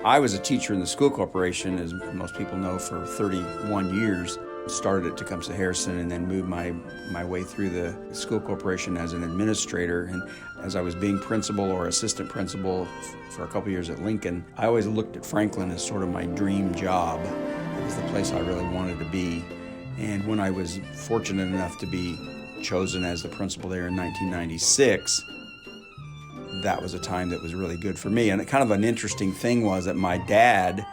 I was a teacher in the school corporation, as most people know, for 31 years. Started at Tecumseh Harrison and then moved my way through the school corporation as an administrator. And as I was being principal or assistant principal for a couple years at Lincoln, I always looked at Franklin as sort of my dream job. It was the place I really wanted to be. And when I was fortunate enough to be chosen as the principal there in 1996, that was a time that was really good for me. And kind of an interesting thing was that my dad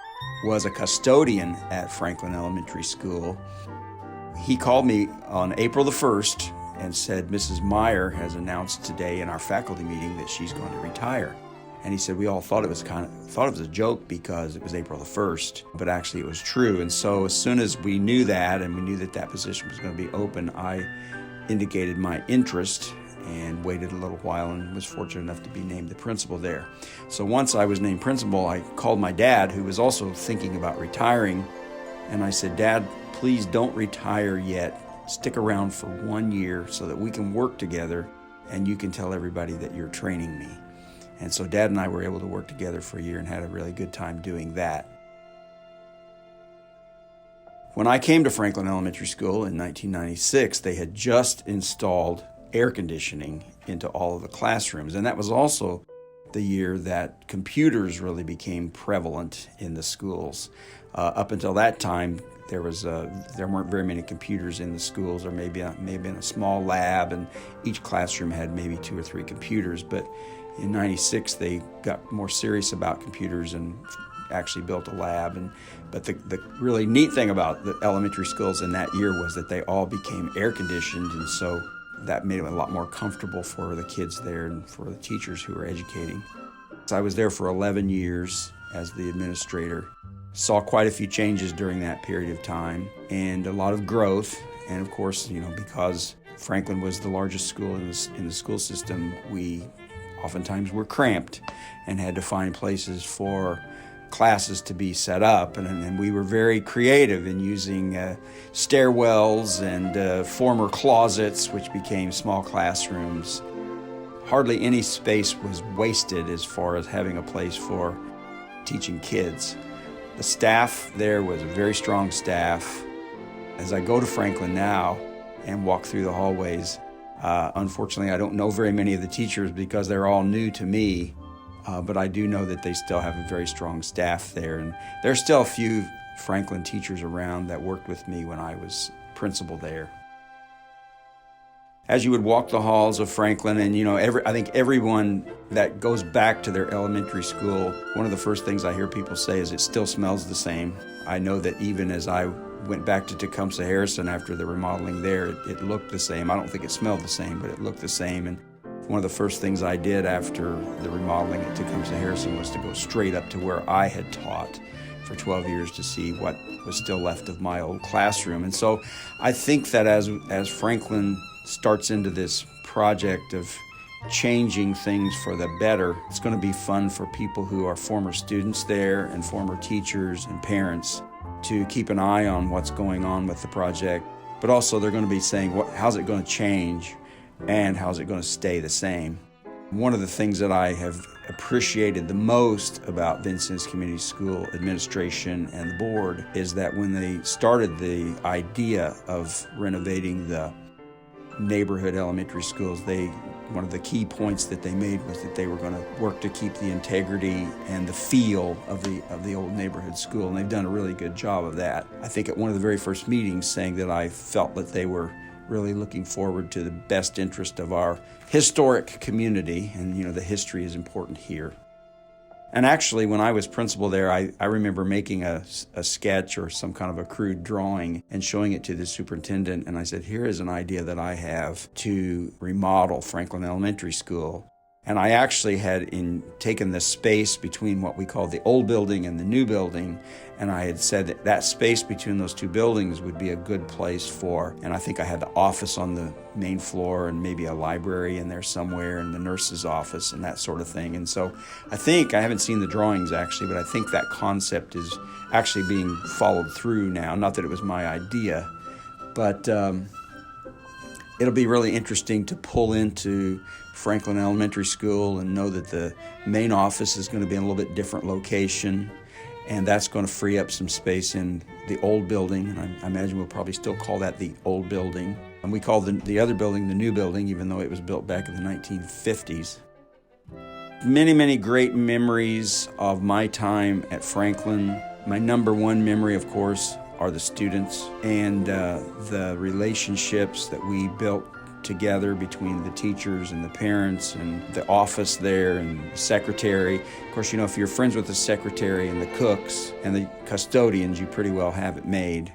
was a custodian at Franklin Elementary School. He called me on April the 1st and said, Mrs. Meyer has announced today in our faculty meeting that she's going to retire. And he said, we all thought it was a joke because it was April the 1st, but actually it was true. And so as soon as we knew that, and we knew that that position was going to be open, I indicated my interest and waited a little while and was fortunate enough to be named the principal there. So once I was named principal, I called my dad, who was also thinking about retiring, and I said, Dad, please don't retire yet. Stick around for 1 year so that we can work together and you can tell everybody that you're training me. And so Dad and I were able to work together for a year and had a really good time doing that. When I came to Franklin Elementary School in 1996, they had just installed air conditioning into all of the classrooms. And that was also the year that computers really became prevalent in the schools. Up until that time, there weren't very many computers in the schools, or maybe in a small lab, and each classroom had maybe 2 or 3 computers. But in '96, they got more serious about computers and actually built a lab. But the really neat thing about the elementary schools in that year was that they all became air conditioned, and so that made it a lot more comfortable for the kids there and for the teachers who were educating. So I was there for 11 years as the administrator. Saw quite a few changes during that period of time and a lot of growth. And of course, because Franklin was the largest school in the school system, we oftentimes were cramped and had to find places for classes to be set up, and we were very creative in using stairwells and former closets, which became small classrooms. Hardly any space was wasted as far as having a place for teaching kids. The staff there was a very strong staff. As I go to Franklin now and walk through the hallways, unfortunately I don't know very many of the teachers because they're all new to me. But I do know that they still have a very strong staff there. And there's still a few Franklin teachers around that worked with me when I was principal there. As you would walk the halls of Franklin, and I think everyone that goes back to their elementary school, one of the first things I hear people say is it still smells the same. I know that even as I went back to Tecumseh Harrison after the remodeling there, it looked the same. I don't think it smelled the same, but it looked the same. And one of the first things I did after the remodeling at Tecumseh Harrison was to go straight up to where I had taught for 12 years to see what was still left of my old classroom. And so I think that as Franklin starts into this project of changing things for the better, it's going to be fun for people who are former students there and former teachers and parents to keep an eye on what's going on with the project. But also they're going to be saying, how's it going to change? And how's it going to stay the same? One of the things that I have appreciated the most about Vincennes Community School administration and the board is that when they started the idea of renovating the neighborhood elementary schools, one of the key points that they made was that they were going to work to keep the integrity and the feel of the old neighborhood school, and they've done a really good job of that. I think at one of the very first meetings saying that I felt that they were really looking forward to the best interest of our historic community, and the history is important here. And actually, when I was principal there, I remember making a sketch or some kind of a crude drawing and showing it to the superintendent, and I said, here is an idea that I have to remodel Franklin Elementary School. And I actually had taken the space between what we call the old building and the new building, and I had said that space between those two buildings would be a good place for, and I think I had the office on the main floor and maybe a library in there somewhere and the nurse's office and that sort of thing. And so I haven't seen the drawings actually, but I think that concept is actually being followed through now. Not that it was my idea, but it'll be really interesting to pull into Franklin Elementary School and know that the main office is going to be in a little bit different location, and that's going to free up some space in the old building, and I imagine we'll probably still call that the old building. And we call the other building the new building, even though it was built back in the 1950s. Many, many great memories of my time at Franklin. My number one memory, of course, are the students and the relationships that we built together between the teachers and the parents and the office there and the secretary. Of course, if you're friends with the secretary and the cooks and the custodians, you pretty well have it made.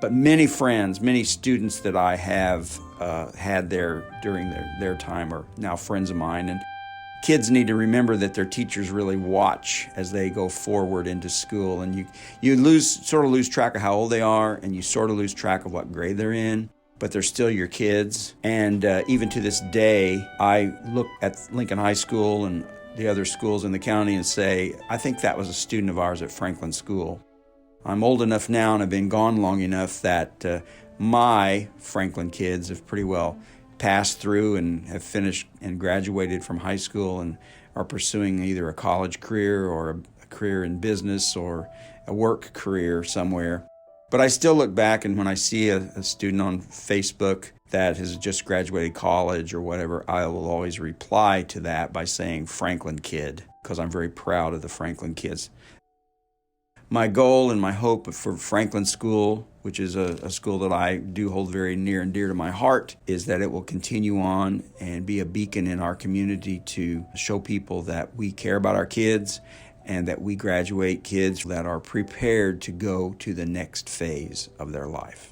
But many friends, many students that I have had there during their time are now friends of mine. And kids need to remember that their teachers really watch as they go forward into school. And you sort of lose track of how old they are, and you sort of lose track of what grade they're in, but they're still your kids. And even to this day, I look at Lincoln High School and the other schools in the county and say, I think that was a student of ours at Franklin School. I'm old enough now and I've been gone long enough that my Franklin kids have pretty well passed through and have finished and graduated from high school and are pursuing either a college career or a career in business or a work career somewhere. But I still look back, and when I see a student on Facebook that has just graduated college or whatever, I will always reply to that by saying Franklin kid, because I'm very proud of the Franklin kids. My goal and my hope for Franklin School, which is a school that I do hold very near and dear to my heart, is that it will continue on and be a beacon in our community to show people that we care about our kids and that we graduate kids that are prepared to go to the next phase of their life.